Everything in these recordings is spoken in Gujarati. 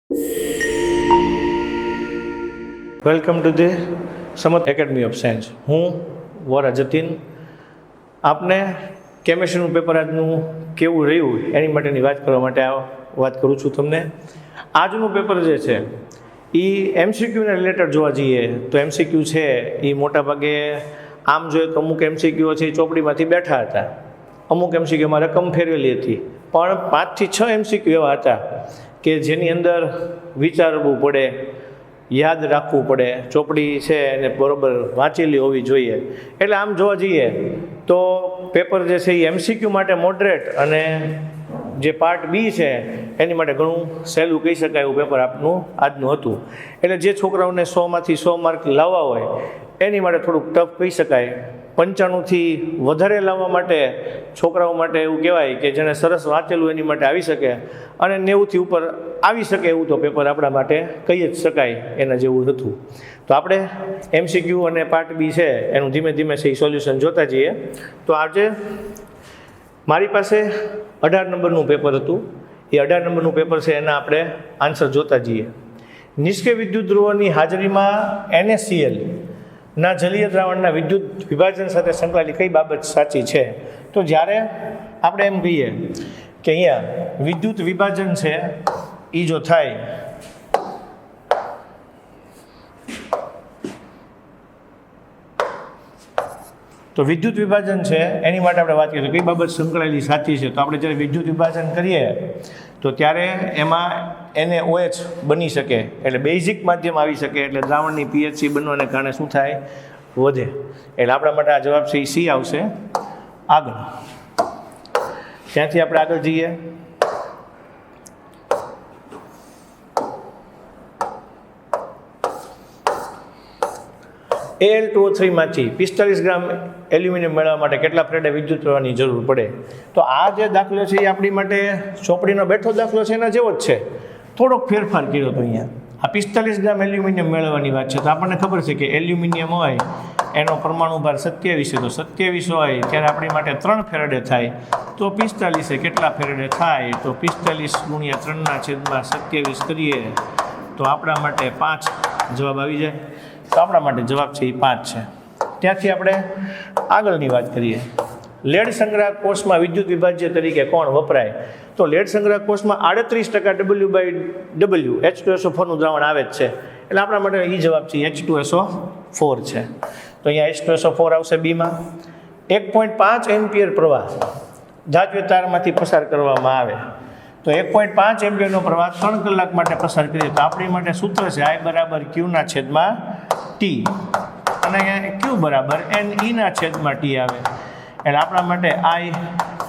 વેલકમ ટુ ધી સમર્થ એકેડમી ઓફ સાયન્સ. હું વોરા જતીન આપને કેમેસ્ટ્રીનું પેપર આજનું કેવું રહ્યું એની માટેની વાત કરવા માટે વાત કરું છું તમને. આજનું પેપર જે છે એ એમસીક્યુને રિલેટેડ જોવા જઈએ તો એમસીક્યુ છે એ મોટાભાગે આમ જોઈએ તો અમુક એમસીક્યુ છે એ ચોપડીમાંથી બેઠા હતા, અમુક એમસીક્યુમાં રકમ ફેરવેલી હતી, પણ 5 થી 6 એમસીક્યુ એવા હતા કે જેની અંદર વિચારવું પડે, યાદ રાખવું પડે, ચોપડી છે એને બરાબર વાંચેલી હોવી જોઈએ. એટલે આમ જોવા જઈએ તો પેપર જે છે એ એમસીક્યુ માટે મોડરેટ અને જે પાર્ટ બી છે એની માટે ઘણું સહેલું કહી શકાય એવું પેપર આપનું આજનું હતું. એટલે જે છોકરાઓને 100માંથી 100 માર્ક લાવવા હોય એની માટે થોડુંક ટફ કહી શકાય. 95થી વધારે લાવવા માટે છોકરાઓ માટે એવું કહેવાય કે જેને સરસ વાંચેલું એની માટે આવી શકે, અને 90થી ઉપર આવી શકે એવું તો પેપર આપણા માટે કહી જ શકાય એના જેવું હતું. તો આપણે એમસીક્યુ અને પાર્ટ બી છે એનું ધીમે ધીમે છે એ સોલ્યુશન જોતા જઈએ. તો આજે મારી પાસે 18 નંબરનું પેપર હતું. એ 18 નંબરનું પેપર છે એના આપણે આન્સર જોતા જઈએ. નિષ્ક્રિય વિદ્યુત ધ્રુવોની હાજરીમાં NaCl ના જલીય દ્રાવણના વિદ્યુત વિભાજન સાથે સંકળાયેલી કઈ બાબત સાચી છે? તો જ્યારે આપણે એમ કહીએ કે અહીંયા વિદ્યુત વિભાજન છે એ જો થાય તો વિદ્યુત વિભાજન છે એની માટે આપણે વાત કરીએ તો કઈ બાબત સંકળાયેલી સાચી છે? તો આપણે જ્યારે વિદ્યુત વિભાજન કરીએ તો ત્યારે એમાં NaOH બની શકે, એટલે બેઝિક માધ્યમ આવી શકે, એટલે દ્રાવણની pH બનવાને કારણે શું થાય? વધે. એટલે આપણા માટે આ જવાબ છે એ સી આવશે. આગળ ત્યાંથી આપણે આગળ જઈએ. Al2O3 માંથી 45 ગ્રામ એલ્યુમિનિયમ મેળવવા માટે કેટલા ફેરેડે વિદ્યુત પ્રવાહની જરૂર પડે? તો આ જે દાખલો છે એ આપણી માટે ચોપડીનો બેઠો દાખલો છે એના જેવો જ છે, થોડોક ફેરફાર કર્યો હતો. અહીંયા આ 45 ગ્રામ એલ્યુમિનિયમ મેળવવાની વાત છે. તો આપણને ખબર છે કે એલ્યુમિનિયમ હોય એનો પરમાણુ ભાર 27 છે, તો 27 હોય ત્યારે આપણી માટે 3 ફેરેડે થાય, તો 45 કેટલા ફેરેડે થાય? તો 45 ગુણ્યા 3/27 કરીએ તો આપણા માટે 5 જવાબ આવી જાય. તો આપણા માટે જવાબ છે એ 5 છે. ત્યાંથી આપણે આગળની વાત કરીએ. લેડ સંગ્રાહક કોષમાં વિદ્યુત વિભાજ્ય તરીકે કોણ વપરાય? તો લેડ સંગ્રાહક કોષમાં 38% W/W H2SO4નું દ્રાવણ આવે જ છે, એટલે આપણા માટે એ જવાબ છે H2SO4 છે. તો અહીંયા H2SO4 આવશે બીમાં. 1.5 એમ્પિયર પ્રવાહ ધાત્વિક તારમાંથી પસાર કરવામાં આવે, તો 1.5 એમ્પિયરનો પ્રવાહ 3 કલાક માટે પસાર કરીએ તો આપણી માટે સૂત્ર છે I = Q/T, અને Q = NE/T આવે, એટલે આપણા માટે I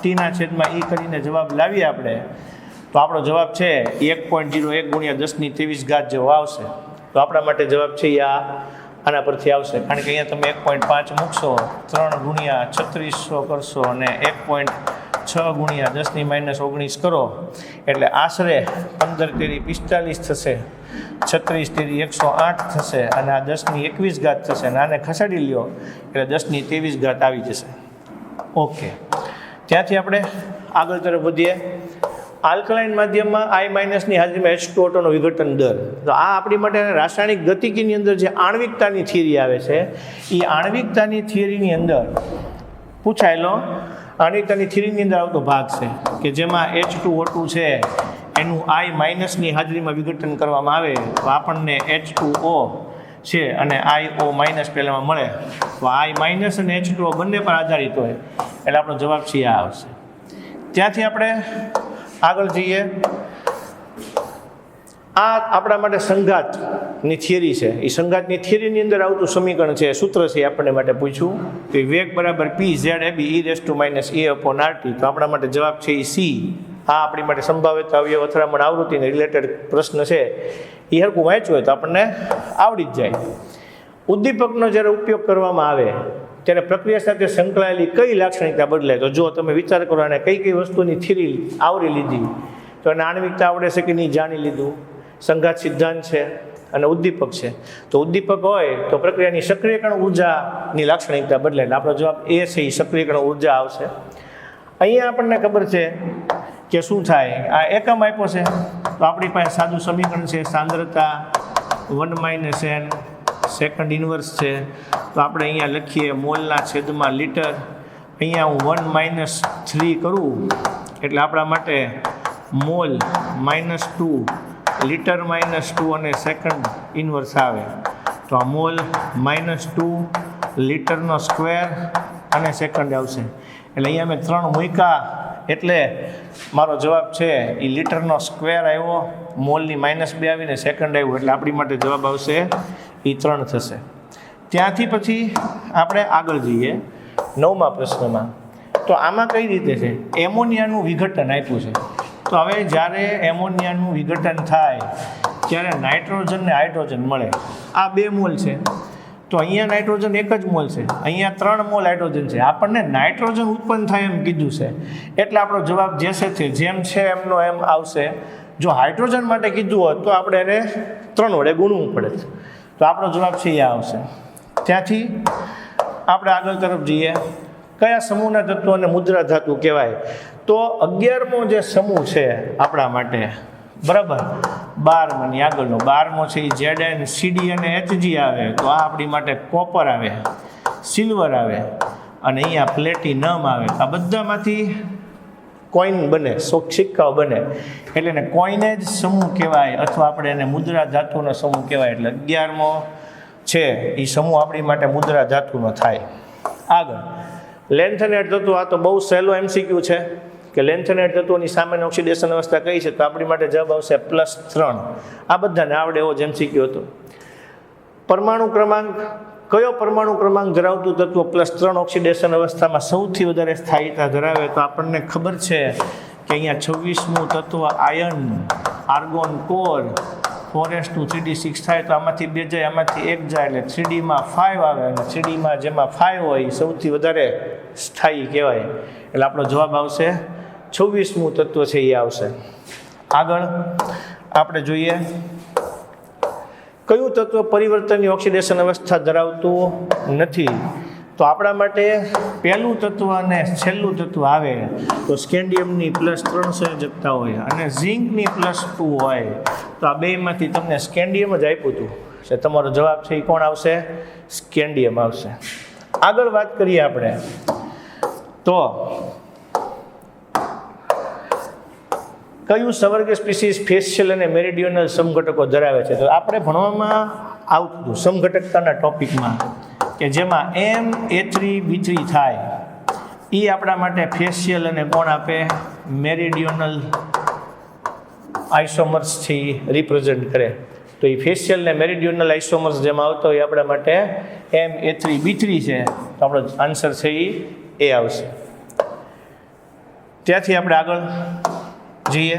T/E કરીને જવાબ લાવીએ આપણે તો આપણો જવાબ છે 1.01 ગુણ્યા 10⁻23 જેવો આવશે. તો આપણા માટે જવાબ છે એ આના પરથી આવશે, કારણ કે અહીંયા તમે 1.5 મૂકશો, 3 ગુણ્યા 3600 કરશો અને 1.6 ગુણ્યા 10⁻−19 કરો એટલે આશરે 15 × 45 થશે, 36 × 108 થશે, અને આ 10⁻21 થશે, અને આને ખસેડી લ્યો એટલે 10⁻23 આવી જશે. ઓકે, ત્યાંથી આપણે આગળ તરફ વધીએ. આલ્કલાઇન માધ્યમમાં I- ની હાજરીમાં H2O2 નો વિઘટન દર. તો આ આપણી માટે રાસાયણિક ગતિકીની અંદર જે આણ્વિકતાની થિયરી આવે છે એ આણ્વિકતાની થિયરીની અંદર પૂછાયેલો આણ્વિકતાની થિયરીની અંદર આવતો ભાગ છે કે જેમાં H2O2 છે એનું I- ની હાજરીમાં વિઘટન કરવામાં આવે તો આપણને H2O છે અને IO- પહેલામાં મળે, તો I- અને H2O બંને પર આધારિત હોય, એટલે આપણો જવાબ છે આ આવશે. ત્યાંથી આપણે આગળ જઈએ. આ આપણા માટે સંઘાતની થિયરી છે. એ સંઘાતની થિયરીની અંદર આવતું સમીકરણ છે, સૂત્ર છે, આપણને માટે પૂછ્યું કે વેગ બરાબર PZAB e⁻ A/RT. તો આપણા માટે જવાબ છે એ સી. આ આપણી માટે સંભાવિત અવયવ અથડામણ આવૃત્તિને રિલેટેડ પ્રશ્ન છે, એ હરખું વાંચ્યું હોય તો આપણને આવડી જ જાય. ઉદ્દીપકનો જ્યારે ઉપયોગ કરવામાં આવે ત્યારે પ્રક્રિયા સાથે સંકળાયેલી કઈ લાક્ષણિકતા બદલાય? તો જો તમે વિચાર કરો અને કઈ કઈ વસ્તુની થિયરી આવરી લીધી, તો એને આણ્વિકતા આવડે છે કે નહીં જાણી લીધું, સંઘાત સિદ્ધાંત છે અને ઉદ્દીપક છે. તો ઉદ્દીપક હોય તો પ્રક્રિયાની સક્રિયકરણ ઉર્જાની લાક્ષણિકતા બદલાય, એટલે આપણો જવાબ એ છે, એ સક્રિયકરણ ઉર્જા આવશે. અહીંયા આપણને ખબર છે કે શું થાય, આ એકમ આપ્યો છે તો આપણી પાસે સાદું સમીકરણ છે સાંદ્રતા 1 - n સેકન્ડ ઇન્વર્સ છે. તો આપણે અહીંયા લખીએ મોલના છેદમાં લીટર. અહીંયા હું 1 - 3 કરું એટલે આપણા માટે મોલ -2 લીટર -2 અને સેકન્ડ ઇન્વર્સ આવે. તો આ મોલ -2 લીટરનો સ્ક્વેર અને સેકન્ડ આવશે. એટલે અહીંયા મેં 3 મૂક્યા એટલે મારો જવાબ છે એ લીટરનો સ્ક્વેર આવ્યો, મોલની -2 આવીને સેકન્ડ આવ્યું એટલે આપણી માટે જવાબ આવશે એ 3 થશે. ત્યાંથી પછી આપણે આગળ જઈએ 9મા પ્રશ્નમાં. તો આમાં કઈ રીતે છે, એમોનિયાનું વિઘટન આપ્યું છે. તો હવે જ્યારે એમોનિયાનું વિઘટન થાય ત્યારે નાઇટ્રોજન ને હાઇડ્રોજન મળે. આ 2 મોલ છે. તો અહીંયા નાઇટ્રોજન 1 જ મોલ છે, અહીંયા 3 મોલ હાઇડ્રોજન છે. આપણને નાઇટ્રોજન ઉત્પન્ન થાય એમ કીધું છે એટલે આપણો જવાબ જે છે જેમ છે એમનો એમ આવશે. જો હાઇડ્રોજન માટે કીધું હોત તો આપણે એને 3 વડે ગુણવું પડે. તો આપણો જવાબ છે એ આવશે. ત્યાંથી આપણે આગળ તરફ જઈએ. કયા સમૂહના તત્વોને મુદ્રા ધાતુ કહેવાય? તો 11મો જે સમૂહ છે આપણા માટે, બરાબર, 12માની આગળનો 12મો છે એ Zn Cd અને Hg આવે. તો આ આપણી માટે કોપર આવે, સિલ્વર આવે અને અહીંયા પ્લેટિનમ આવે. આ બધામાંથી કોઈન બને, સિક્કાઓ બને એટલે એને કોઈનેજ સમૂહ કહેવાય અથવા આપણે એને મુદ્રા ધાતુનો સમૂહ કહેવાય. એટલે 11મો છે એ સમૂહ આપણી માટે મુદ્રા ધાતુનો થાય. આગળ લેન્થેનેટ તત્વો. આ તો બહુ સહેલો MCQ છે કે લેન્થેનેટ તત્વોની સામાન્ય ઓક્સિડેશન અવસ્થા કઈ છે? તો આપણી માટે જવાબ આવશે +3. આ બધાને આવડે એવો જ MCQ હતો. પરમાણુ ક્રમાંક, કયો પરમાણુ ક્રમાંક ધરાવતું તત્વ +3 ઓક્સિડેશન અવસ્થામાં સૌથી વધારે સ્થાયીતા ધરાવે? તો આપણને ખબર છે કે અહીંયા 26મું તત્વ iron, argon core 4s2 3d6 થાય. તો આમાંથી 2 જાય, આમાંથી 1 જાય એટલે 3dમાં 5 આવે અને 3dમાં જેમાં 5 હોય એ સૌથી વધારે સ્થાયી કહેવાય. એટલે આપણો જવાબ આવશે 26મું તત્વ છે એ આવશે. આગળ આપણે જોઈએ કયું તત્વ પરિવર્તનની ઓક્સિડેશન અવસ્થા ધરાવતું નથી? તો આપણા માટે પહેલું તત્વ અને છેલ્લું તત્વ આવે તો સ્કેન્ડિયમની +3 સંયોજકતા હોય અને ઝિંકની +2 હોય. તો આ બેમાંથી તમને સ્કેન્ડિયમ જ આપ્યું હતું એટલે તમારો જવાબ છે એ કોણ આવશે? સ્કેન્ડિયમ આવશે. આગળ વાત કરીએ આપણે તો કયું સવર્ગ સ્પીસીસ ફેશિયલ અને મેરિડિયોનલ સમઘટકો ધરાવે છે? તો આપણે ભણવામાં આવતું હતું સમઘટકતાના ટોપિકમાં કે જેમાં MA3B3 થાય એ આપણા માટે ફેશિયલ અને કોણ આપે? મેરિડિયોનલ આઇસોમર્સથી રિપ્રેઝેન્ટ કરે. તો એ ફેશિયલ ને મેરિડિયોનલ આઇસોમર્સ જેમાં આવતો હોય આપણા માટે MA3B3 છે. તો આપણો આન્સર છે એ આવશે. ત્યાંથી આપણે આગળ જઈએ.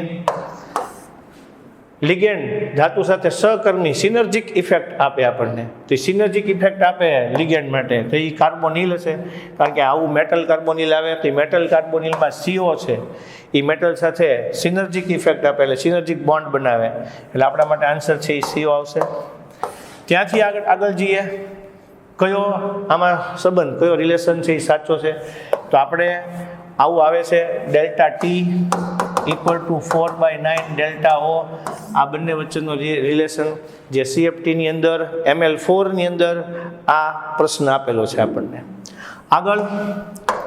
લિગેન્ડ ધાતુ સાથે સહકર્મી સિનર્જિક ઇફેક્ટ આપે આપણને. તો સિનર્જિક ઇફેક્ટ આપે લિગેન્ડ માટે તો એ કાર્બોનિલ હશે, કારણ કે આવું મેટલ કાર્બોનિલ આવે તો એ મેટલ કાર્બોનિલમાં CO છે એ મેટલ સાથે સિનર્જિક ઇફેક્ટ આપે એટલે સિનર્જિક બોન્ડ બનાવે એટલે આપણા માટે આન્સર છે એ CO આવશે. ત્યાંથી આગળ જઈએ. કયો આમાં સંબંધ, કયો રિલેશન છે એ સાચો છે? તો આપણે આવું આવે છે ΔT = 4/9 ΔO. આ બંને વચ્ચેનો રિલેશન જે CFTની અંદર ML4ની અંદર આ પ્રશ્ન આપેલો છે આપણને. આગળ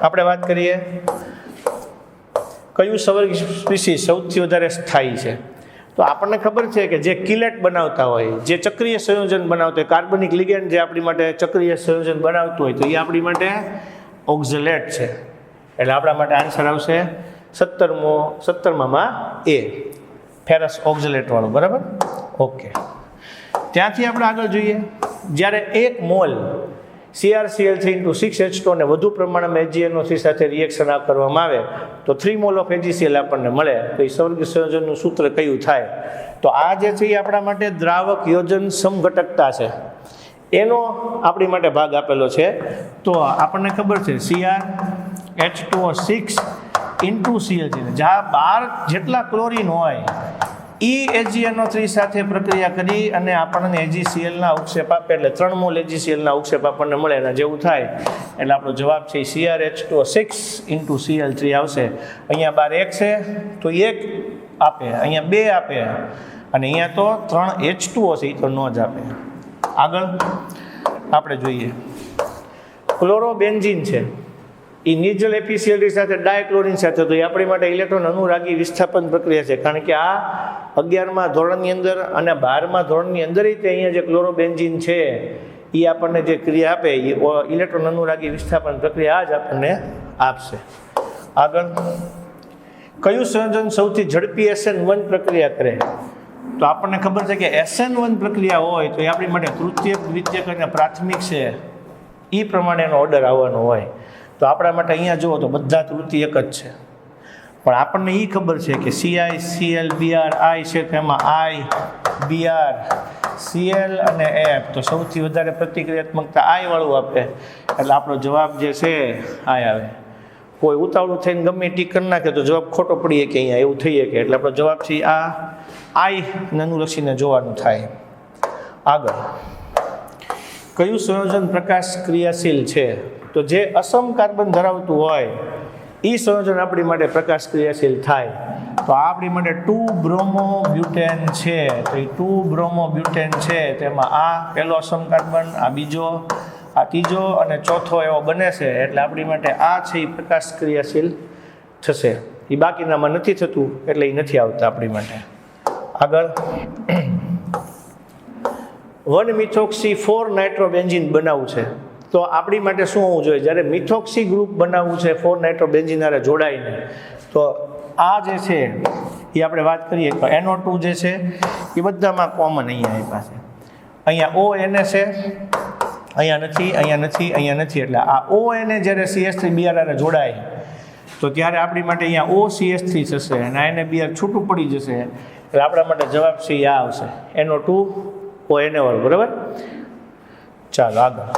આપણે વાત કરીએ કયું સવર્ગ સ્પીસીસ સૌથી વધારે સ્થાયી છે? તો આપણને ખબર છે કે જે કિલેટ બનાવતા હોય, જે ચક્રીય સંયોજન બનાવતા હોય, કાર્બનિક લિગેન્ડ જે આપણી માટે ચક્રીય સંયોજન બનાવતું હોય તો એ આપણી માટે ઓક્ઝલેટ છે. એટલે આપણા માટે આન્સર આવશે 17માં A, ફેરસ ઓક્ઝલેટ વાળું, બરાબર? ઓકે. ત્યાંથી આપણે આગળ જોઈએ. જ્યારે 1 મોલ CrCl3 × 6H2 ને વધુ પ્રમાણમાં AgNO3 સાથે રિએક્શન કરવામાં આવે તો 3 મોલ ઓફ AgCl આપણને મળે. તો એ સવર્ગ સંયોજનનું સૂત્ર કયું થાય? તો આ જે છે એ આપણા માટે દ્રાવક યોજન સમઘટકતા છે એનો આપણી માટે ભાગ આપેલો છે. તો આપણને ખબર છે CrH2O6 × Cl3, જ્યાં 12 જેટલા ક્લોરીન હોય એ AgNO3 સાથે પ્રક્રિયા કરી અને આપણને AgClના અવક્ષેપ આપે એટલે 3 મોલ AgClના અવક્ષેપ આપણને મળે એના જેવું થાય. એટલે આપણો જવાબ છે CrH2O6 × Cl3 આવશે. અહીંયા 12 1 છે તો 1 આપે, અહીંયા 2 આપે, અને અહીંયા તો 3 H2O છે, એ તો ન જ આપે. આગળ આપણે જોઈએ ક્લોરોબેન્ઝીન છે, એ નિર્જલ એફીસીએલ સાથે ડાયક્લોરિન સાથે, તો એ આપણી માટે ઇલેક્ટ્રોન અનુરાગી વિસ્થાપન પ્રક્રિયા છે, કારણ કે આ 11મા ધોરણની અંદર અને 12મા ધોરણની અંદર તે અહીંયા જે ક્લોરોબેન્ઝીન છે એ આપણને જે ક્રિયા આપે એ ઇલેક્ટ્રોન અનુરાગી વિસ્થાપન પ્રક્રિયા જ આપણને આપશે. આગળ કયું સંયોજન સૌથી ઝડપી SN1 પ્રક્રિયા કરે? તો આપણને ખબર છે કે SN1 પ્રક્રિયા હોય તો એ આપણી માટે તૃતીયક, દ્વિતીયક અને પ્રાથમિક છે એ પ્રમાણેનો ઓર્ડર આવવાનો હોય. તો આપણા માટે અહીંયા જુઓ તો બધા તૃતીયક જ છે, પણ આપણને એ ખબર છે કે CI, CL, BR, I છે, તેમાં I, BR, CL અને F તો સૌથી વધારે પ્રતિક્રિયાત્મકતા I વાળું આપે, એટલે આપણો જવાબ જે છે I આવે. કોઈ ઉતાવળું થઈને ગમે ટીક કરી નાખે તો જવાબ ખોટો પડીએ કે અહીંયા એવું થઈએ કે, એટલે આપણો જવાબ છે આ I ને અનુલક્ષીને જોવાનું થાય. આગળ કયું સંયોજન પ્રકાશ ક્રિયાશીલ છે? તો જે અસમ કાર્બન ધરાવતું હોય એ સંયોજન આપણી માટે પ્રકાશ ક્રિયાશીલ થાય. તો આપણી માટે 2-બ્રોમોબ્યુટેન છે, તો એ 2-બ્રોમોબ્યુટેન છે, તેમાં આ પહેલો અસમ કાર્બન, આ બીજો, આ ત્રીજો અને ચોથો એવો બને છે, એટલે આપણી માટે આ છે એ પ્રકાશ ક્રિયાશીલ થશે. એ બાકીનામાં નથી થતું એટલે એ નથી આવતા આપણી માટે. આગળ 1-મિથોક્સી 4-નાઇટ્રોબેન્ઝીન બનાવવું છે, તો આપણી માટે શું હોવું જોઈએ? જ્યારે મિથોક્સી ગ્રુપ બનાવવું છે 4-નાઇટ્રોબેન્ઝીન હારે જોડાઈને, તો આ જે છે એ આપણે વાત કરીએ તો NO2 જે છે એ બધામાં કોમન અહીંયા એ પાસે, અહીંયા ONA છે, અહીંયા નથી, અહીંયા નથી, અહીંયા નથી, એટલે આ ONA જ્યારે CH3Br હારે જોડાય તો ત્યારે આપણી માટે અહીંયા OCH3 થશે અને NaBr છૂટું પડી જશે, એટલે આપણા માટે જવાબ છે આ આવશે NO2 ONA વાળું. બરાબર, ચાલો આગળ,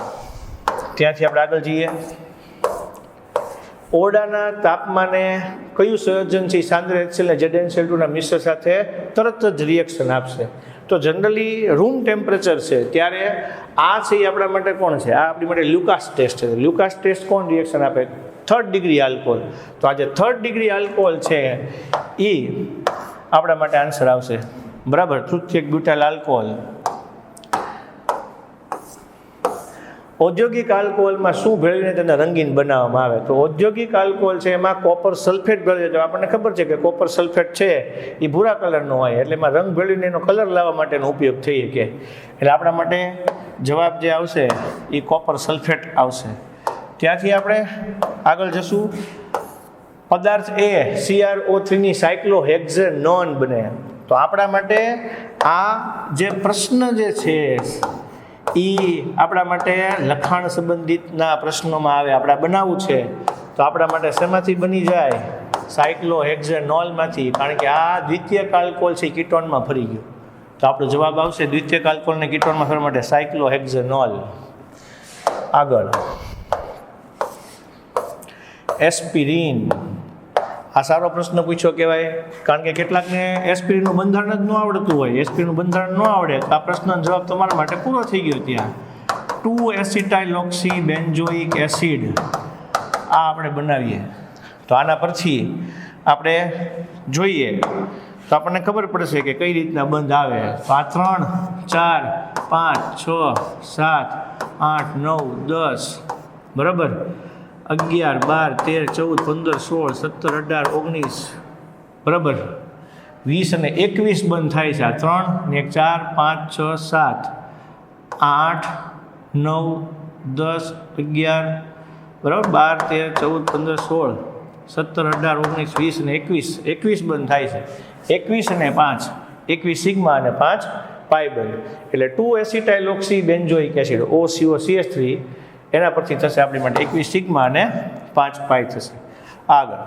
ત્યાંથી આપણે આગળ જઈએ. ઓરડાના તાપમાને કયું સંયોજન છે સાંદ્ર HCl અને ZnCl2 ના મિશ્ર સાથે તરત જ રિએક્શન આપશે? તો જનરલી રૂમ ટેમ્પરેચર છે ત્યારે આ છે એ આપણા માટે કોણ છે? આ આપણી માટે લ્યુકાસ ટેસ્ટ છે. લ્યુકાસ ટેસ્ટ કોણ રિએક્શન આપે? 3rd degree alcohol. તો આ જે 3rd ડિગ્રી આલ્કોહોલ છે એ આપણા માટે આન્સર આવશે. બરાબર, તૃતીયક બ્યુટાઇલ આલ્કોહોલ. ઔદ્યોગિક આલ્કોહોલમાં શું ભેળવીને તેને રંગીન બનાવવામાં આવે? તો ઔદ્યોગિક આલ્કોહોલ છે એમાં કોપર સલ્ફેટ ભેળવે છે. આપણને ખબર છે કે કોપર સલ્ફેટ છે એ ભૂરા કલરનો હોય, એટલે એમાં રંગ ભેળવીને એનો કલર લાવવા માટેનો ઉપયોગ થઈ શકે, એટલે આપણા માટે જવાબ જે આવશે એ કોપર સલ્ફેટ આવશે. ત્યાંથી આપણે આગળ જશું. પદાર્થ A CrO3 ની સાયક્લોહેક્ઝેનોન બને, તો આપણા માટે આ જે પ્રશ્ન જે છે એ આપણા માટે લખાણ સંબંધિતના પ્રશ્નોમાં આવે, આપણે બનાવવું છે તો આપણા માટે શેમાંથી બની જાય? સાયક્લોહેક્ઝેનોલમાંથી, કારણ કે આ દ્વિતીયક આલ્કોહોલ છે કીટોનમાં ફરી ગયું, તો આપણો જવાબ આવશે દ્વિતીયક આલ્કોહોલને કીટોનમાં ફરવા માટે સાયક્લોહેક્ઝેનોલ. આગળ એસ્પિરિન. આ સારો પ્રશ્ન પૂછ્યો કહેવાય, કારણ કે કેટલાકને એસ્પિરિનનું બંધારણ જ ન આવડતું હોય. એસ્પિરિનનું બંધારણ ન આવડે તો આ પ્રશ્નનો જવાબ તમારા માટે પૂરો થઈ ગયો. ત્યાં 2-એસિટાઇલોક્સી બેન્ઝોઇક એસિડ આ આપણે બનાવીએ તો આના પરથી આપણે જોઈએ તો આપણને ખબર પડશે કે કઈ રીતના બંધ આવે. તો આ 3, 4, 5, 6, 7, 8, 9, 10, બરાબર, 11, 12, 13, 14, 15, 16, 17, 18, બરાબર, 20 અને 21 બંધ થાય છે. આ 3 ને 4, 5, 6, 7, 8, 9, 10, 11, બરાબર, 12, 13, 14, 15, 16, 17, 18, 19, 20 અને 21 બંધ થાય છે. 21 અને 5, 21 સિગ્મા અને 5 પાઈ બંધ, એટલે 2-એસિટાઇલોક્સી બેન્ઝોઇક એસિડ OCOCH3 એના પરથી થશે આપણી માટે 21 સિગ્મા અને 5 પાઈ થશે. આગળ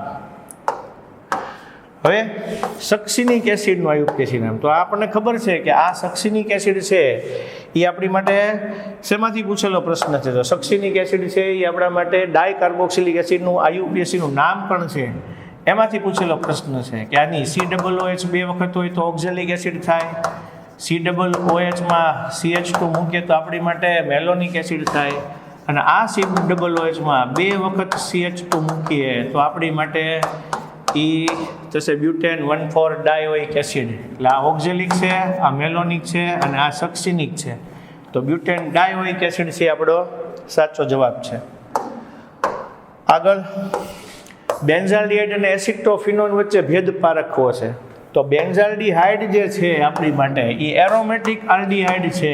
હવે સક્સિનિક એસિડનું આયુક્ત એસિડ નામ. તો આપણને ખબર છે કે આ સક્સિનિક એસિડ છે એ આપણી માટે શેમાંથી પૂછેલો પ્રશ્ન છે? તો સક્સિનિક એસિડ છે એ આપણા માટે ડાયકાર્બોક્સિલિક એસિડનું આયુપીએસીનું નામકરણ છે, એમાંથી પૂછેલો પ્રશ્ન છે કે આની COOH 2 વખત હોય તો ઓક્ઝેલિક એસિડ થાય, COOH માં CH2 મૂકીએ તો આપણી માટે મેલોનિક એસિડ થાય, અને આ COOH માં 2 વખત CH2 મૂકીએ તો આપણી માટે એ થશે બ્યુટેન 1,4 ડાયોઇક એસિડ. એટલે આ ઓક્ઝેલિક છે, આ મેલોનિક છે અને આ સક્સિનિક છે. તો બ્યુટેન ડાયોઇક એસિડ છે આપણો સાચો જવાબ છે. આગળ બેન્ઝાલ્ડિહાઇડ અને એસિટોફિનોન વચ્ચે ભેદ પારખવો છે. તો બેન્ઝાલ્ડિહાઇડ જે છે આપણી માટે એ એરોમેટિક આલ્ડિહાઇડ છે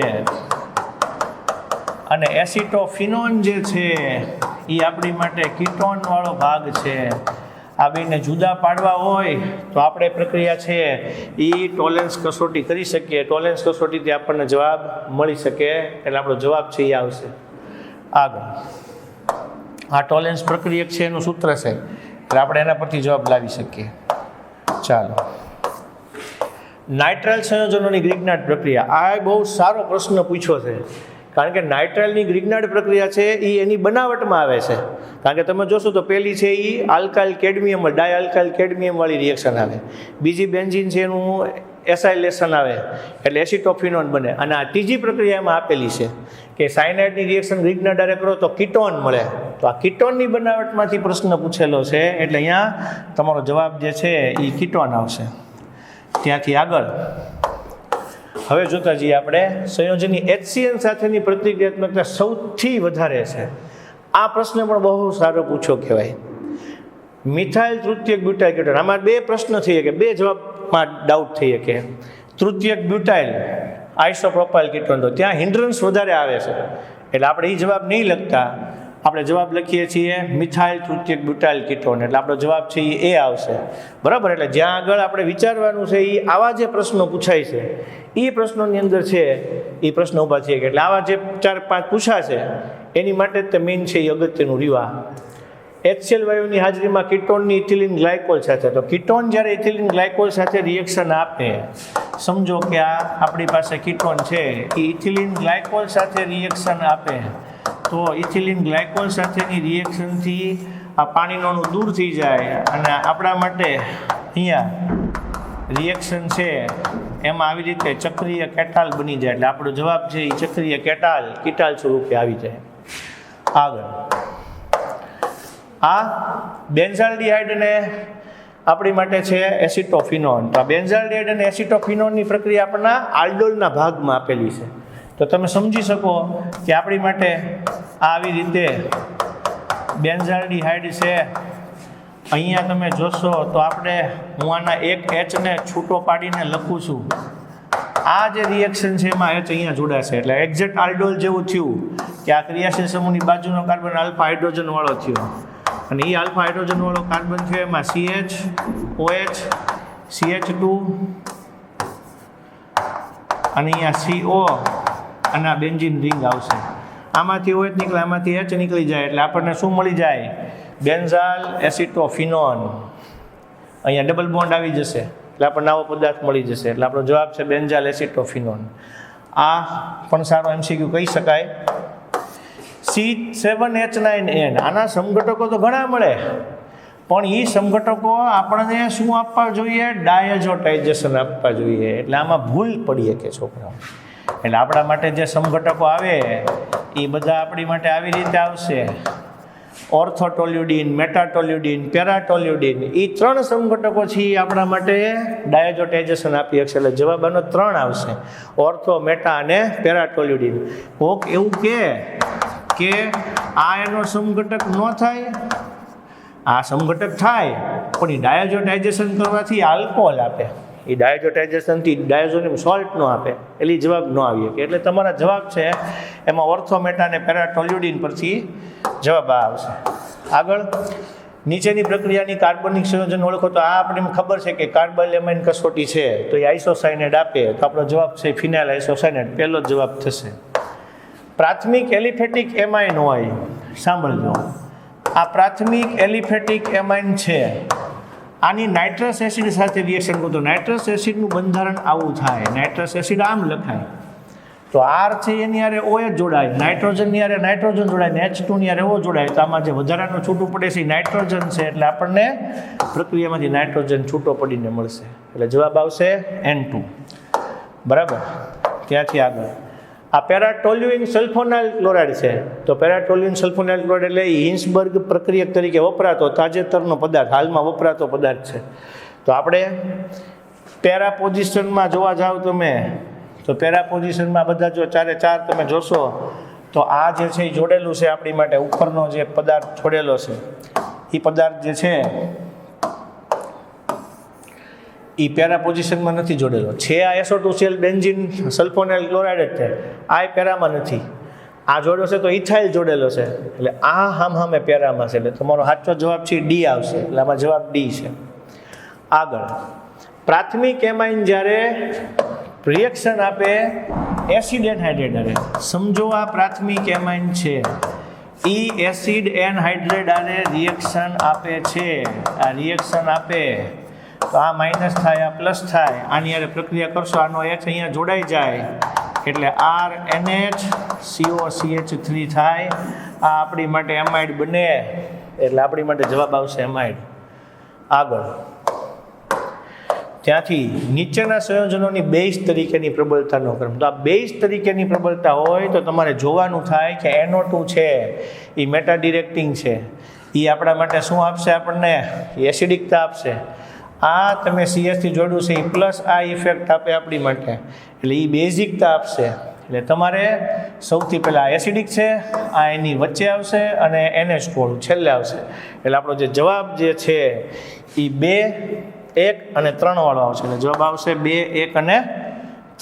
અને એસિટોફિનોન જે છે એ આપણી માટે કીટોન વાળો ભાગ છે. આ બેને જુદા પાડવા હોય તો આપણે પ્રક્રિયા છે એ ટોલેન્સ કસોટી કરી શકીએ. ટોલેન્સ કસોટીથી આપણને જવાબ મળી શકે એટલે આપણો જવાબ છે એ આવશે. આગળ આ ટોલેન્સ પ્રક્રિયક છે એનું સૂત્ર છે એટલે આપણે એના પરથી જવાબ લાવી શકીએ. ચાલો, નાઇટ્રાઇલ સંયોજનોની ગ્રિગ્નાર્ડ પ્રક્રિયા. આ બહુ સારો પ્રશ્ન પૂછ્યો છે કારણ કે નાઇટ્રાઇલની ગ્રિગ્નાર્ડ પ્રક્રિયા છે એ એની બનાવટમાં આવે છે. કારણ કે તમે જોશો તો પહેલી છે એ આલ્કાઇલ કેડમિયમ ડાયઆલ્કાઇલ કેડમિયમ વાળી રિએક્શન આવે. બીજી બેન્ઝીન છે એનું એસાઇલેશન આવે એટલે એસિટોફિનોન બને. અને આ ત્રીજી પ્રક્રિયા એમાં આપેલી છે કે સાયનાઇડની રિએક્શન ગ્રિગ્નાર્ડ હારે કરો તો કીટોન મળે. તો આ કીટોનની બનાવટમાંથી પ્રશ્ન પૂછેલો છે એટલે અહીંયા તમારો જવાબ જે છે એ કીટોન આવશે. ત્યાંથી આગળ હવે જોતા જઈએ આપણે સંયોજનની HCN સાથેની પ્રતિક્રિયાત્મકતા સૌથી વધારે છે. આ પ્રશ્ન પણ બહુ સારો પૂછ્યો કહેવાય. મિથાઇલ તૃતીયક બ્યુટાઇલ કીટોન. આમાં બે પ્રશ્ન થઈ શકે, બે જવાબમાં ડાઉટ થઈ શકે. તૃતીયક બ્યુટાઇલ આઇસોપ્રોપાઇલ કીટોન તો ત્યાં હિન્ડ્રન્સ વધારે આવે છે એટલે આપણે એ જવાબ નહીં લખતા, આપણે જવાબ લખીએ છીએ મિથાઇલ તૃતીયક બ્યુટાઇલ કીટોન એટલે આપણો જવાબ છે એ આવશે. બરાબર. એટલે જ્યાં આગળ આપણે વિચારવાનું છે એ આવા જે પ્રશ્નો પૂછાય છે એ પ્રશ્નોની અંદર છે એ પ્રશ્ન ઊભા થઈએ એટલે આવા જે 4-5 પૂછાશે એની માટે તે મેઇન છે એ અગત્યનું રીવા. HCl વાયુની હાજરીમાં કીટોનની ઇથિલિન ગ્લાયકોલ સાથે. તો કીટોન જ્યારે ઇથિલિન ગ્લાયકોલ સાથે રિએક્શન આપે, સમજો કે આ આપણી પાસે કીટોન છે એ ઇથિલિન ગ્લાયકોલ સાથે રિએક્શન આપે તો ઇથિલિન ગ્લાયકોલ સાથેની રિએક્શનથી આ પાણીનું અણુ દૂર થઈ જાય અને આપણા માટે અહીંયા રિએક્શન છે એમાં આવી રીતે ચક્રીય કેટાલ બની જાય એટલે આપણો જવાબ છે એ ચક્રીય કીટાલ સ્વરૂપે આવી જાય. આગળ આ બેન્ઝાલ્ડિહાઇડ અને આપણી માટે છે એસિટોફિનોન. તો આ બેન્ઝાલ્ડિહાઇડ અને એસિટોફિનોનની પ્રક્રિયા આપણના આલ્ડોલના ભાગમાં આપેલી છે. તો તમે સમજી શકો કે આપણી માટે આવી રીતે બેન્ઝાલ્ડિહાઇડ છે. અહીંયા તમે જોશો તો આપણે હું આના એક H ને છૂટો પાડીને લખું છું. આ જે રિએક્શન છે એમાં H અહીંયા જોડાશે એટલે એક્ઝેક્ટ આલ્ડોલ જેવું થયું કે આ ક્રિયાશીલ સમૂહની બાજુનો કાર્બન આલ્ફા હાઇડ્રોજન વાળો થયો અને એ આલ્ફા હાઇડ્રોજન વાળો કાર્બન થયો એમાં CH OH CH2 અને અહીંયા CO અને આ બેન્ઝીન રિંગ આવશે. આમાંથી OH નીકળે, આમાંથી H નીકળી જાય એટલે આપણને શું મળી જાય? બેન્ઝાલ એસિટોફિનોન. અહીંયા ડબલ બોન્ડ આવી જશે એટલે આપણને આવો પદાર્થ મળી જશે એટલે આપણો જવાબ છે બેન્ઝાલ એસિટોફિનોન. આ પણ સારો MCQ કહી શકાય. C7H9N આના સમઘટકો તો ઘણા મળે પણ એ સમઘટકો આપણને શું આપવા જોઈએ? ડાયઝોટાઇઝેશન આપવા જોઈએ. એટલે આમાં ભૂલ પડી શકે છોકરાઓ. એટલે આપણા માટે જે સમઘટકો આવે એ બધા આપણી માટે આવી રીતે આવશે: ઓર્થોટોલ્યુડિન, મેટાટોલ્યુડિન, પેરાટોલ્યુડિન. એ 3 સમઘટકો છે એ આપણા માટે ડાયઝોટાઇઝેશન આપી શકશે એટલે જવાબ આનો 3 આવશે: ઓર્થો, મેટા અને પેરાટોલ્યુડિન. કોક એવું કે આ એનો સમઘટક ન થાય, આ સમઘટક થાય પણ એ ડાયઝોટાઇઝેશન કરવાથી આલ્કોહોલ આપે, એ ડાયઝોટાઇઝેશનથી ડાયઝોનિયમ સોલ્ટ ન આપે એટલે જવાબ ન આવી શકે. એટલે તમારા જવાબ છે એમાં ઓર્થો, મેટા અને પેરાટોલ્યુડિન પરથી જવાબ આવશે. આગળ નીચેની પ્રક્રિયાની કાર્બનિક સંયોજન ઓળખો. તો આ આપણને ખબર છે કે કાર્બાઇલેમાઇન કસોટી છે તો એ આઇસોસાયનેટ આપે તો આપણો જવાબ છે ફિનાઇલ આઇસોસાયનેટ. પહેલો જ જવાબ થશે. પ્રાથમિક એલિફેટિક એમાઇન હોય, સાંભળજો, આ પ્રાથમિક એલિફેટિક એમાઇન છે. આની નાઇટ્રસ એસિડ સાથે રિએક્શન કરું તો નાઇટ્રસ એસિડનું બંધારણ આવું થાય. નાઇટ્રસ એસિડ આમ લખાય તો R છે એની હારે OH જોડાય, નાઇટ્રોજનની હારે નાઇટ્રોજન જોડાય ને H2 ની હારે O જોડાય તો આમાં જે વધારાનું છૂટું પડે છે એ નાઇટ્રોજન છે એટલે આપણને પ્રક્રિયામાંથી નાઇટ્રોજન છૂટો પડીને મળશે એટલે જવાબ આવશે N2. બરાબર. ત્યાંથી આગળ આ પેરાટોલ્યુઇન સલ્ફોનાઇલ ક્લોરાઇડ છે. તો પેરાટોલ્યુઇન સલ્ફોનાઇલ ક્લોરાઇડ એટલે હિન્સબર્ગ પ્રક્રિયક તરીકે વપરાતો તાજેતરનો પદાર્થ, હાલમાં વપરાતો પદાર્થ છે. તો આપણે પેરા પોઝિશનમાં જોવા જાઓ તમે, તો પેરા પોઝિશનમાં બધા જો 4 4 તમે જોશો તો આ જે છે એ જોડેલું છે આપણી માટે. ઉપરનો જે પદાર્થ છોડેલો છે એ પદાર્થ જે છે એ પેરા પોઝિશનમાં નથી જોડેલો છે. આ SO2 બેન્ઝીન સલ્ફોનાઇલ ક્લોરાઇડ જ છે, આ પેરામાં નથી. આ જોડ્યો છે તો ઇથાઇલ જોડેલો છે, એટલે આ હામે પેરામાં છે. એટલે તમારો સાચો જવાબ છે ડી આવશે. એટલે આમાં જવાબ ડી છે. આગળ, પ્રાથમિક એમાઇન જ્યારે રિએક્શન આપે એસિડ એનહાઇડ્રેટ હારે, સમજો આ પ્રાથમિક એમાઇન છે, ઈ એસિડ એનહાઇડ્રેટ હારે રિએક્શન આપે છે. આ રિએક્શન આપે તો આ માઇનસ થાય, આ પ્લસ થાય. આની હારે પ્રક્રિયા કરશો, આનો H અહીંયા જોડાઈ જાય એટલે RNH COCH3 થાય. આ આપણી માટે એમાઇડ બને, એટલે આપણી માટે જવાબ આવશે એમાઇડ. આગળ, ત્યાંથી નીચેના સંયોજનોની બેઝ તરીકેની પ્રબળતાનો ક્રમ. તો આ બેઝ તરીકેની પ્રબળતા હોય તો તમારે જોવાનું થાય કે NO2 છે એ મેટા ડિરેક્ટિંગ છે, એ આપણા માટે શું આપશે? આપણને એસિડિકતા આપશે. આ તમે CS થી જોડ્યું છે એ પ્લસ આ ઇફેક્ટ આપે આપણી માટે, એટલે એ બેઝિકતા આપશે. એટલે તમારે સૌથી પહેલાં એસિડિક છે, આ એની વચ્ચે આવશે અને NH થોડું છેલ્લે આવશે. એટલે આપણો જે જવાબ જે છે એ 2, 1 અને 3 વાળો આવશે. એટલે જવાબ આવશે 2, 1 અને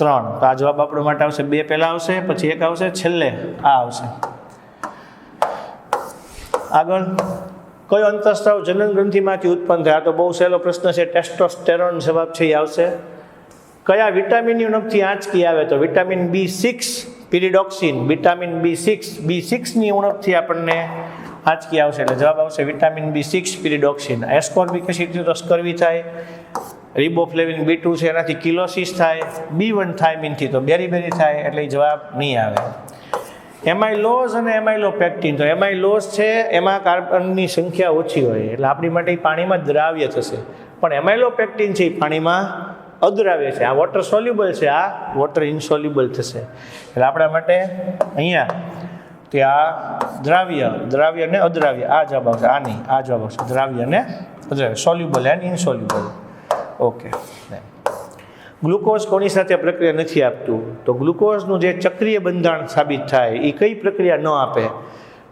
3. તો આ જવાબ આપણા માટે આવશે 2 પહેલાં આવશે, પછી 1 આવશે, છેલ્લે આ આવશે. આગળ, કયો અંતઃસ્ત્રાવ જનન ગ્રંથિમાંથી ઉત્પન્ન થાય? આ તો બહુ સહેલો પ્રશ્ન છે. ટેસ્ટોસ્ટેરોન જવાબ છે એ આવશે. કયા વિટામિનની ઉણપથી આંચકી આવે? તો વિટામિન B6 પિરિડોક્સિન, વિટામિન B6ની ઉણપથી આપણને આંચકી આવશે. એટલે જવાબ આવશે વિટામિન B6 પિરિડોક્સિન. એસ્કોર્બિક એસિડથી તો સ્કર્વી થાય, રિબોફ્લેવિન B2 છે એનાથી કિલોસિસ થાય, B1 થાઇમિનથી તો બેરીબેરી થાય, એટલે એ જવાબ નહીં આવે. એમાઇલોઝ અને એમાઇલોપેક્ટિન. તો એમાઇલોઝ છે એમાં કાર્બનની સંખ્યા ઓછી હોય, એટલે આપણી માટે એ પાણીમાં દ્રાવ્ય થશે. પણ એમાઇલોપેક્ટિન છે એ પાણીમાં અદ્રાવ્ય છે. આ વોટર સોલ્યુબલ છે, આ વોટર ઇનસોલ્યુબલ થશે. એટલે આપણા માટે અહીંયા કે આ દ્રાવ્ય ને અદ્રાવ્ય આ જવાબ આવશે. આ નહીં, આ જવાબ આવશે દ્રાવ્ય ને અદ્રાવ્ય, soluble and insoluble. Okay. Glucose કોની સાથે પ્રક્રિયા નથી આપતું? તો ગ્લુકોઝનું જે ચક્રીય બંધારણ સાબિત થાય એ કઈ પ્રક્રિયા ન આપે?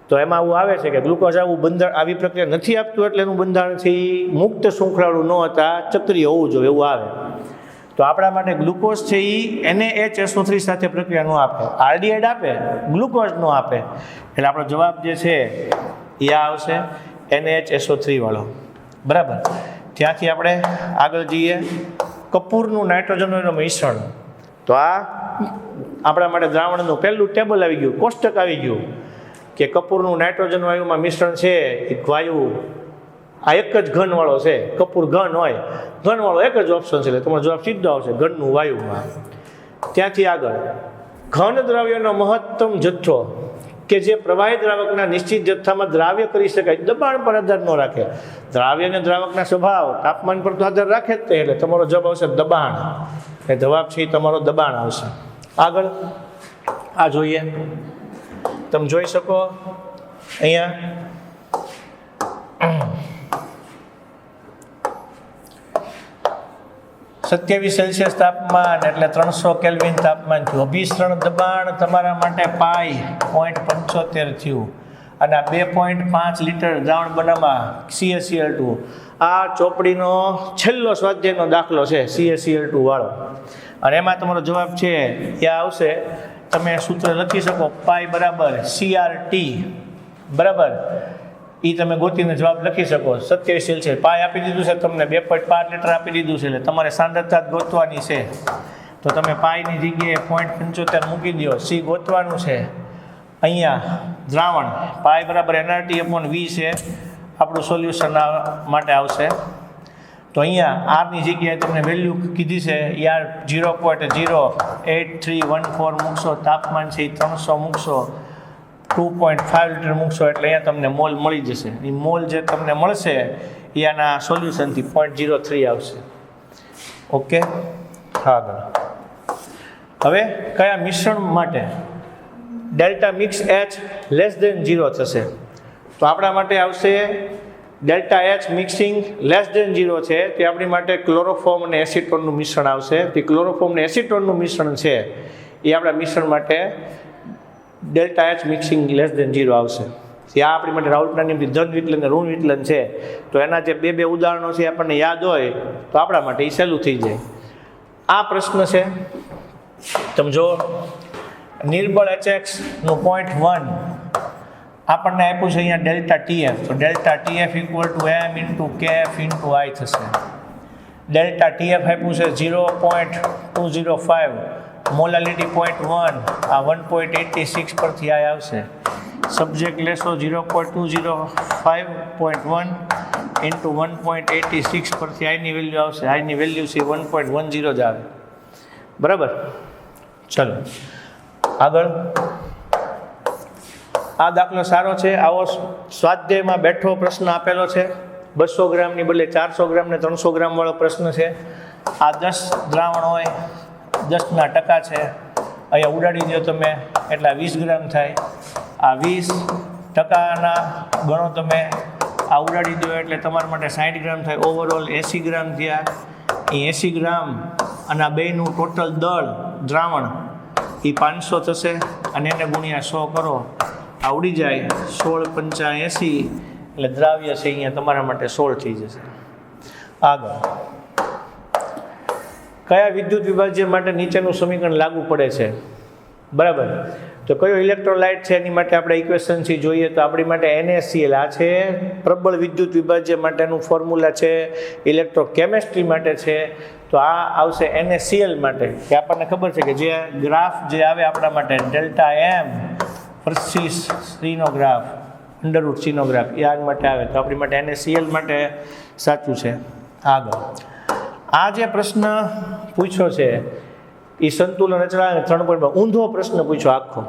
તો એમાં આવું આવે છે કે ગ્લુકોઝ આવી પ્રક્રિયા નથી આપતું એટલે એનું બંધારણ છે એ મુક્ત શૃંખલાળું ન હતા, ચક્રીય હોવું જોઈએ એવું આવે. તો આપણા માટે ગ્લુકોઝ છે એ NaHSO3 સાથે પ્રક્રિયા ન આપે, આરડીઆઈડ આપે, ગ્લુકોઝ ન આપે. એટલે આપણો જવાબ જે છે એ આવશે NaHSO3 વાળો. બરાબર. ત્યાંથી આપણે આગળ જઈએ. કપૂરનું નાઇટ્રોજનનું મિશ્રણ. તો આ આપણા માટે દ્રાવણનું પહેલું ટેબલ આવી ગયું, કોષ્ટક આવી ગયું કે કપૂરનું નાઇટ્રોજન વાયુમાં મિશ્રણ છે એ વાયુ આ એક જ ઘનવાળો છે. કપૂર ઘન હોય, ઘનવાળો એક જ ઓપ્શન છે, એટલે તમારો જવાબ સીધો આવશે ઘનનું વાયુમાં. ત્યાંથી આગળ, ઘન દ્રવ્યનો મહત્તમ જથ્થો કે જે પ્રવાહી દ્રાવકના નિશ્ચિત જથ્થામાં દ્રાવ્ય કરી શકાય, દબાણ પર આધાર ન રાખે. દ્રાવ્ય અને દ્રાવકના સ્વભાવ તાપમાન પર તો આધાર રાખે જ તે, એટલે તમારો જવાબ આવશે દબાણ. એ જવાબ છે એ તમારો દબાણ આવશે. આગળ આ જોઈએ, તમે જોઈ શકો અહીંયા 27 સેલ્સિયસ તાપમાન એટલે 300 કેલ્વિન તાપમાન થયું. અભિસરણ દબાણ તમારા માટે પાઈ 0.75 થયું. અને આ 2.5 લીટર દ્રાવણ બનાવવા CaCl2. આ ચોપડીનો છેલ્લો સ્વાધ્યાયનો દાખલો છે CaCl2 વાળો. અને એમાં તમારો જવાબ છે એ આવશે, તમે સૂત્ર લખી શકો પાઈ બરાબર CRT બરાબર, એ તમે ગોતીને જવાબ લખી શકો. 27 સેલ્સિયસ પાઈ આપી દીધું છે તમને, 2.5 લીટર આપી દીધું છે, એટલે તમારે સાંદ્રતા જ ગોતવાની છે. તો તમે પાઈની જગ્યાએ 0.75 મૂકી દો, C ગોતવાનું છે. અહીંયા દ્રાવણ પાઈ બરાબર nRT/V છે, આપણું સોલ્યુશન માટે આવશે. તો અહીંયા આરની જગ્યાએ તમને વેલ્યુ કીધી છે યાર 0.08314 મૂકશો, તાપમાન છે એ 300 મૂકશો, 2.5 લીટર મૂકશો એટલે અહીંયા તમને મોલ મળી જશે. એ મોલ જે તમને મળશે એ આના સોલ્યુશનથી 0.03 આવશે. ઓકે. આગળ હવે કયા મિશ્રણ માટે delta mix H less than 0 થશે. તો આપણા માટે આવશે delta H mixing less than 0 છે તે આપણી માટે ક્લોરોફોર્મ અને એસિટોનનું મિશ્રણ આવશે. તે ક્લોરોફોર્મ અને એસિટોનનું મિશ્રણ છે એ આપણા મિશ્રણ માટે delta H mixing less than 0 આવશે. ત્યાં આપણી માટે રાઉલ્ટના નિયમથી ધન વિચલન અને ઋણ વિચલન છે. તો એના જે બે ઉદાહરણો છે આપણને યાદ હોય તો આપણા માટે એ સહેલું થઈ જાય. આ પ્રશ્ન છે, તમે જો નિર્બળ HX નું 0.1 આપણને આપ્યું છે અહીંયા ડેલ્ટા TF. તો delta TF equal to M into KF into I થશે. ડેલ્ટા TF આપ્યું છે 0.205, મોલાલિટી 0.1, આ 1.86 પરથી I આવશે. સબ્જેક્ટ લેશો 0.205.1 ઇન્ટુ 1.86 પરથી આઈની વેલ્યુ આવશે. આઈની વેલ્યુ છે 1.10 જ આવે. બરાબર, ચલો આગળ. આ દાખલો સારો છે. આવો સ્વાધ્યાયમાં બેઠો પ્રશ્ન આપેલો છે. 200 ગ્રામની બદલે 400 ગ્રામ ને 300 ગ્રામ વાળો પ્રશ્ન છે. આ 10 દ્રાવણ હોય, 10ના ટકા છે, અહીંયા ઉડાડી દો તમે એટલે 20 ગ્રામ થાય. આ 20% ગણો તમે, આ ઉડાડી દો એટલે તમારા માટે 60 ગ્રામ થાય. ઓવરઓલ 80 ગ્રામ થયા. એ 80 ગ્રામ અને આ બેનું ટોટલ દળ દ્રાવણ એ 500 થશે અને એને ગુણ્યા 100 કરો, આ ઉડી જાય. 16 પંચા 80 એટલે દ્રાવ્ય છે અહીંયા તમારા માટે 16 થઈ જશે. આગળ, કયા વિદ્યુત વિભાજ્ય માટે નીચેનું સમીકરણ લાગુ પડે છે? બરાબર, તો કયો ઇલેક્ટ્રોલાઇટ છે એની માટે આપણે ઇક્વેશનથી જોઈએ તો આપણી માટે NaCl આ છે. પ્રબળ વિદ્યુત વિભાજ્ય માટેનું ફોર્મ્યુલા છે. ઇલેક્ટ્રોકેમિસ્ટ્રી માટે છે તો આ આવશે NaCl માટે. કે આપણને ખબર છે કે જે ગ્રાફ જે આવે આપણા માટે ડેલ્ટા M વર્સિસ સીનો ગ્રાફ, અંડરરૂટ સીનો ગ્રાફ, એ આગ માટે આવે તો આપણી માટે NaCl માટે સાચું છે. આગળ, આ જે પ્રશ્ન પૂછ્યો છે એ સંતુલન રચના 3 ઊંધો પ્રશ્ન પૂછ્યો આખો.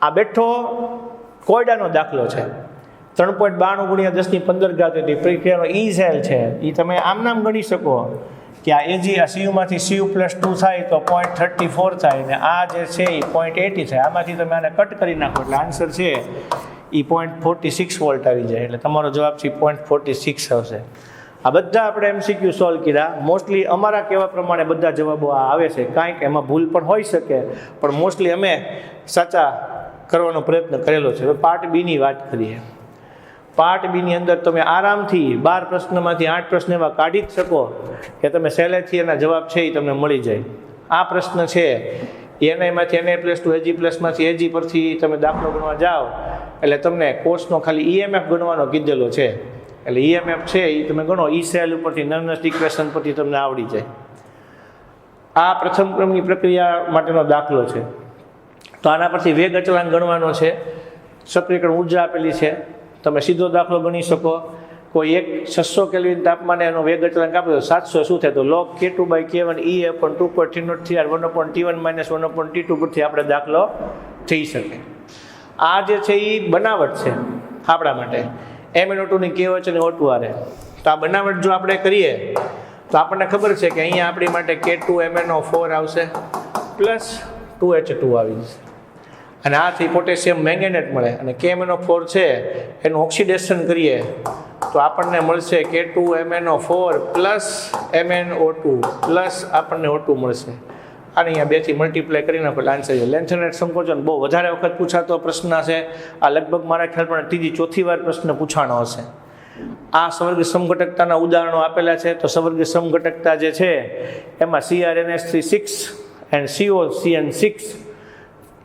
આ બેઠો કોયડાનો દાખલો છે. 3.92 ગુણ્યા 10⁻15 હતી પ્રક્રિયાનો ઈ સેલ છે. એ તમે આમ નામ ગણી શકો કે આ Ag આ Cu માંથી Cu+2 થાય તો 0.34 થાય ને આ જે છે એ 0.80 થાય. આમાંથી તમે આને કટ કરી નાખો એટલે આન્સર છે એ 0.46 વોલ્ટ આવી જાય. એટલે તમારો જવાબ છે 0.46 આવશે. આ બધા આપણે MCQ સોલ્વ કર્યા. મોસ્ટલી અમારા કહેવા પ્રમાણે બધા જવાબો આ આવે છે. કાંઈક એમાં ભૂલ પણ હોઈ શકે, પણ મોસ્ટલી અમે સાચા કરવાનો પ્રયત્ન કરેલો છે. હવે પાર્ટ બીની વાત કરીએ. પાર્ટ બીની અંદર તમે આરામથી 12 પ્રશ્નમાંથી 8 પ્રશ્ન એવા કાઢી જ શકો કે તમે સહેલેથી એના જવાબ છે એ તમને મળી જાય. આ પ્રશ્ન છે NA-માંથી Na+2 Ag+માંથી Ag પરથી તમે દાખલો ગણવા જાઓ એટલે તમને કોર્સનો ખાલી EMF ગણવાનો કીધેલો છે. એટલે EMF છે એ તમે ગણો ઈ સેલ ઉપરથી નર્નસ્ટ ઇક્વેશન પરથી તમને આવડી જાય. આ પ્રથમ ક્રમની પ્રક્રિયા માટેનો દાખલો છે. તો આના પરથી વેગ અચળાંક ગણવાનો છે. સક્રિયકરણ ઉર્જા આપેલી છે, તમે સીધો દાખલો ગણી શકો. કોઈ એક 600 કેલ્વિન તાપમાને એનો વેગ અચળાંક આપે તો 700 શું થાય? તો log K2/K1 E/2.303 1/T1 - 1/T2 પરથી આપણે દાખલો થઈ શકે. આ જે છે એ બનાવટ છે આપણા માટે. MnO2 ની KOH અને O2 આરે. તો આ બનાવટ જો આપણે કરીએ તો આપણને ખબર છે કે અહીંયા આપણી માટે K2MnO4 આવશે પ્લસ 2H2 આવી જશે. અને આથી પોટેશિયમ મેંગેનેટ મળે અને KMnO4 છે એનું ઓક્સિડેશન કરીએ તો આપણને મળશે K2MnO4 પ્લસ MnO2 પ્લસ આપણને O2 મળશે. અને અહીંયા 2 થી મલ્ટીપ્લાય કરી નાખો એટલે આન્સર છે. લેન્થનેટ સંકોચન બહુ વધારે વખત પૂછાતો પ્રશ્ન છે. આ લગભગ મારા ખ્યાલ પણ 3જી-4થી વાર પ્રશ્ન પૂછાણો હશે. આ સવર્ગ સમઘટકતાના ઉદાહરણો આપેલા છે. તો સવર્ગ સમઘટકતા જે છે એમાં CrNH3 6 એન્ડ COCN6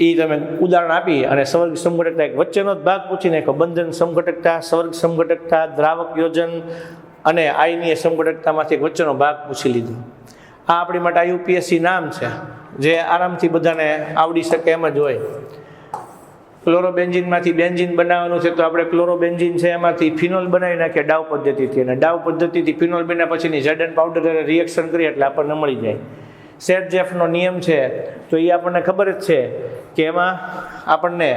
એ તમે ઉદાહરણ આપી અને સવર્ગ સમઘટકતા એક વચ્ચેનો જ ભાગ પૂછી નાખ્યો. બંધન સમઘટકતા, સવર્ગ સમઘટકતા, દ્રાવક યોજન અને આયનીય સમઘટકતામાંથી એક વચ્ચેનો ભાગ પૂછી લીધો. આ આપણી માટે UPSC નામ છે જે આરામથી બધાને આવડી શકે એમ જ હોય. ક્લોરોબેન્ઝીનમાંથી બેન્ઝીન બનાવવાનું છે તો આપણે ક્લોરોબેન્ઝીન છે એમાંથી ફિનોલ બનાવી નાખીએ ડાવ પદ્ધતિથી. અને ડાવ પદ્ધતિથી ફિનોલ બન્યા પછીની ઝેડન પાવડર રિએક્શન કરીએ એટલે આપણને મળી જાય. સેટજેફનો નિયમ છે તો એ આપણને ખબર જ છે કે એમાં આપણને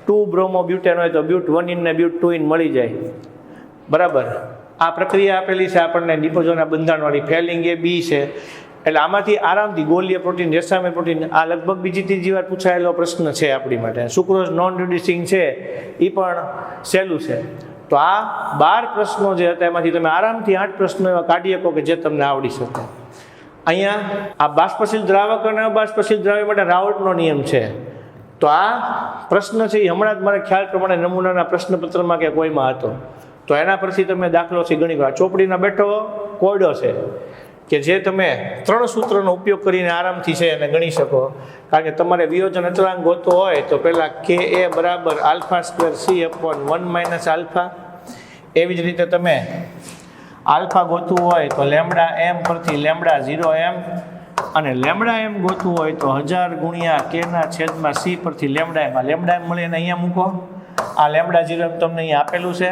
2 બ્રોમોબ્યુટેન હોય તો બ્યુટ 1 ને બ્યુટ 2 મળી જાય. બરાબર, આ પ્રક્રિયા આપેલી છે આપણને ડિપોઝોના બંધારણવાળી. ફેલિંગ એ B છે. એટલે આમાંથી આરામથી ગોલીય પ્રોટીન, રેસામે પ્રોટીન, આ લગભગ બીજી ત્રીજી વાર પૂછાયેલો પ્રશ્ન છે આપણી માટે. સુક્રોઝ નોન રિડ્યુસિંગ છે એ પણ સહેલું છે. તો આ 12 પ્રશ્નો જે હતા એમાંથી તમે આરામથી 8 પ્રશ્નો એવા કાઢી શકો કે જે તમને આવડી શકે. અહીંયા આ બાષ્પશીલ દ્રાવક અને અબાષ્પશીલ દ્રાવક માટે રાઉટનો નિયમ છે. તો આ પ્રશ્ન છે એ હમણાં જ મારે ખ્યાલ પ્રમાણે નમૂનાના પ્રશ્નપત્રમાં કે કોઈમાં હતો. તો એના પરથી તમે દાખલો છે ગણી શકો. ચોપડીના બેઠો કોયડો છે કે જે તમે 3 સૂત્રનો ઉપયોગ કરીને આરામથી છે એને ગણી શકો. કારણ કે તમારે વિયોજન અચળાંક ગોતવો હોય તો પહેલાં KA બરાબર α²C/1 - આલ્ફા. એવી જ રીતે તમે આલ્ફા ગોતવું હોય તો લેમડા એમ પરથી લેમડા 0m, અને લેમડા એમ ગોતવું હોય તો 1000 ગુણ્યા K/C પરથી લેમડા એમ. આ લેમડા એમ મળે એને અહીંયા મૂકો. આ લેમડા 0m તમને અહીંયા આપેલું છે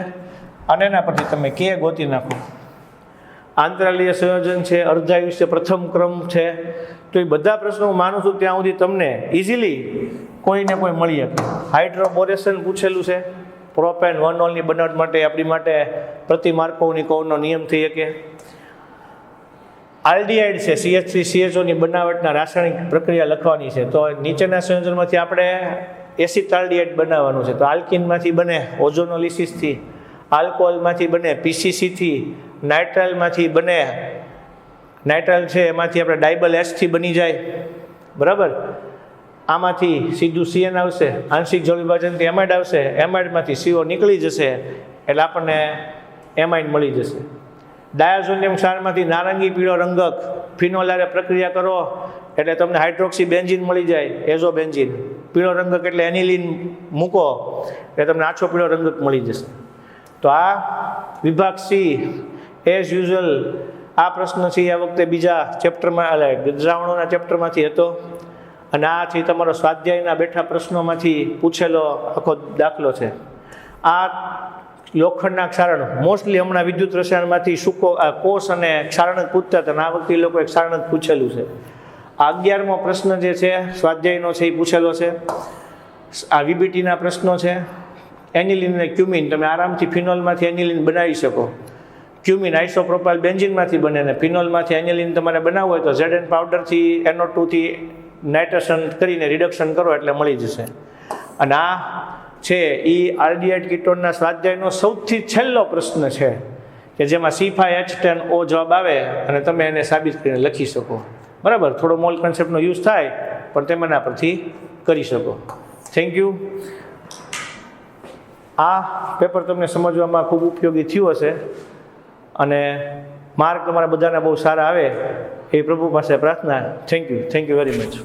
અને એના પરથી તમે K ગોતી નાખો. આંતરાલીય સંયોજન છે, અર્ધાયુષ્ય પ્રથમ ક્રમ છે. તો એ બધા પ્રશ્નો હું માનું છું ત્યાં સુધી તમને ઇઝીલી કોઈને કોઈ મળી શકે. હાઇડ્રોબોરેશન પૂછેલું છે, પ્રોપેન 1-ઓલની બનાવટ માટે આપણી માટે પ્રતિ માર્કોવની કૌરનો નિયમ થઈ શકે. આલ્ડીહાઇડ છે, CH3CHOની બનાવટના રાસાયણિક પ્રક્રિયા લખવાની છે. તો નીચેના સંયોજનમાંથી આપણે એસિટાલ્ડીહાઇડ બનાવવાનું છે. તો આલ્કિનમાંથી બને ઓઝોનોલિસિસથી, આલ્કોહોલમાંથી બને PCCથી, નાઇટ્રાઇલમાંથી બને, નાઇટ્રાઇલ છે એમાંથી આપણે ડાયબલ H થી બની જાય, બરાબર. આમાંથી સીધું CN આવશે, આંશિક જળ વિભાજનથી એમાઇડ આવશે, એમાઇડમાંથી CO નીકળી જશે એટલે આપણને એમાઇડ મળી જશે. ડાયાઝોનિયમ ક્ષારમાંથી નારંગી પીળો રંગક ફિનોલારે પ્રક્રિયા કરો એટલે તમને હાઇડ્રોક્સી બેન્ઝીન મળી જાય, એઝોબેન્ઝીન. પીળો રંગક એટલે એનિલિન મૂકો એટલે તમને આછો પીળો રંગક મળી જશે. તો આ વિભાગ C એઝ યુઝ્યુઅલ આ પ્રશ્ન છે આ વખતે બીજા ચેપ્ટરમાં એટલે દ્રાવણોના ચેપ્ટરમાંથી હતો. અને આ છે તમારો સ્વાધ્યાયના બેઠા પ્રશ્નોમાંથી પૂછેલો આખો દાખલો છે. આ લોખંડના ક્ષારણ મોસ્ટલી હમણાં વિદ્યુત રસાયણમાંથી સૂકો કોષ અને ક્ષારણ જ પૂછતા હતા. આ વખતે એ લોકોએ ક્ષારણ જ પૂછેલું છે. આ 11મો પ્રશ્ન જે છે સ્વાધ્યાયનો છે એ પૂછેલો છે. આ VBTના પ્રશ્નો છે. એનિલિન અને ક્યુમિન, તમે આરામથી ફિનોલમાંથી એનિલિન બનાવી શકો. ક્યુમિન આઇસોપ્રોપાઇલ બેન્ઝીનમાંથી બને ને ફિનોલમાંથી એનિલિન તમારે બનાવવું હોય તો ZN પાવડરથી NO2થી નાઇટ્રેશન કરીને રિડક્શન કરો એટલે મળી જશે. અને આ છે એ આલ્ડીહાઇડ કીટોનના સ્વાધ્યાયનો સૌથી છેલ્લો પ્રશ્ન છે કે જેમાં C5H10O જવાબ આવે અને તમે એને સાબિત કરીને લખી શકો, બરાબર. થોડો મોલ કન્સેપ્ટનો યુઝ થાય પણ તમે એના પરથી કરી શકો. Thank you. આ પેપર તમને સમજવામાં ખૂબ ઉપયોગી થયું હશે અને માર્ક તમારા બધાના બહુ સારા આવે એ પ્રભુ પાસે પ્રાર્થના. Thank you very much.